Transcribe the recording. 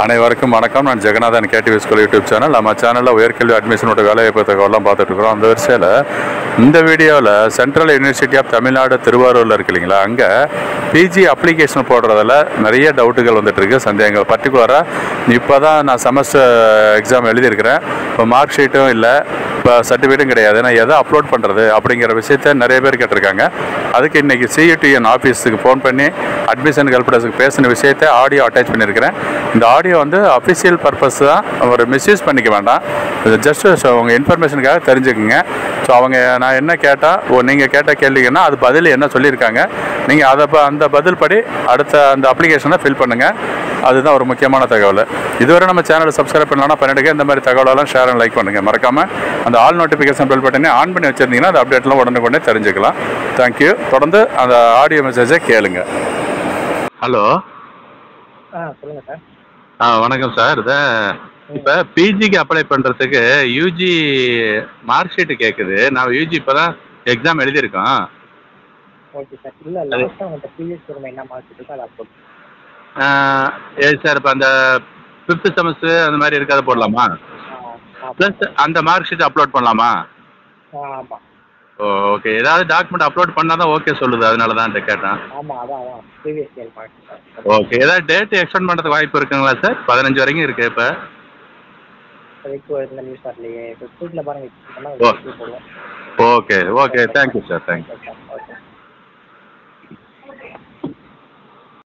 அனைவருக்கும் வணக்கம். நான் Jagannathan KTV school YouTube channel. நம்ம சேனலில் உயர்கல்வி அட்மிஷனோட வேலைவாய்ப்பு தகவலாம் பார்த்துட்ருக்குறோம். அந்த வரிசையில் இந்த வீடியோவில் சென்ட்ரல் யூனிவர்சிட்டி ஆஃப் தமிழ்நாடு திருவாரூரில் இருக்கு இல்லைங்களா, அங்கே பிஜி அப்ளிகேஷன் போடுறதில் நிறைய டவுட்டுகள் வந்துட்டுருக்கு, சந்தேகங்கள். பர்டிகுலராக இப்போ தான் நான் செமஸ்டர் எக்ஸாம் எழுதியிருக்கிறேன். இப்போ மார்க் ஷீட்டும் இல்லை, இப்போ சர்டிஃபிகேட்டும் கிடையாது. நான் எதை அப்லோட் பண்ணுறது அப்படிங்கிற விஷயத்த நிறைய பேர் கேட்டிருக்காங்க. அதுக்கு இன்றைக்கி CUTN ஆஃபீஸுக்கு ஃபோன் பண்ணி அட்மிஷன் ஹெல்ப் டெஸ்க்கு பேசின விஷயத்தை ஆடியோ அட்டாச் பண்ணியிருக்கிறேன். இந்த ஆடியோ வந்து அஃபிஷியல் பர்பஸ் தான், ஒரு மிஸ்யூஸ் பண்ணிக்க வேண்டாம். இது ஜஸ்ட்டு உங்கள் இன்ஃபர்மேஷனுக்காக தெரிஞ்சுக்குங்க. ஸோ அவங்க நான் என்ன கேட்டால் நீங்கள் கேட்ட கேள்விங்கன்னா அது பதில் என்ன சொல்லியிருக்காங்க, நீங்கள் அந்த பதில் படி அடுத்த அந்த அப்ளிகேஷனை ஃபில் பண்ணுங்கள். அதுதான் ஒரு முக்கியமான தகவல். இதுவரை நம்ம சேனலை சப்ஸ்கிரைப் பண்ணலாம் பண்ணிடுங்க. இந்த மாதிரி தகவலெல்லாம் ஷேர் அண்ட் லைக் பண்ணுங்கள். மறக்காமல் அந்த ஆல் நோட்டிஃபிகேஷன் பெல் பட்டனே ஆன் பண்ணி வச்சுருந்தீங்கன்னா அந்த அப்டேட்லாம் உடனே தெரிஞ்சுக்கலாம். தேங்க்யூ. தொடர்ந்து அந்த ஆடியோ மெசேஜை கேளுங்க. ஹலோ, சொல்லுங்கள் சார். வணக்கம் சார். இப்போ பிஜிக்கு அப்ளை பண்ணுறதுக்கு யூஜி மார்க் ஷீட்டு கேட்குது. நான் யூஜி இப்போ தான் எக்ஸாம் எழுதியிருக்கோம். Okay sir. இல்லை லாஸ்ட்டாக உங்கள்கிட்ட ப்ரீவியஸ் ஒரு என்ன மார்க் இருக்கோ அதை அப்லோட் சார் இப்போ அந்த 5th செமஸ்டர் அந்த மாதிரி இருக்காது போடலாமா? ப்ளஸ் அந்த மார்க் ஷீட் அப்லோட் பண்ணலாமா? ஆமாம். ஓகே. ஏதாவது டாக்குமெண்ட் அப்லோட் பண்ணால் தான் ஓகே சொல்லுது, அதனால தான் கேட்டேன். ஆமாம், அதான் previous year mark sir. Okay. ஏதாவது டேட் எக்ஸ்டெண்ட் பண்ணுறதுக்கு வாய்ப்பு இருக்குங்களா சார்? 15 வரைக்கும் இருக்குது இப்போ. இப்போதைக்கு இந்த நியூஸ் வரலையே. இப்போ ஸ்கூலில் பாருங்கள். Okay okay. Thank you sir. Thank you.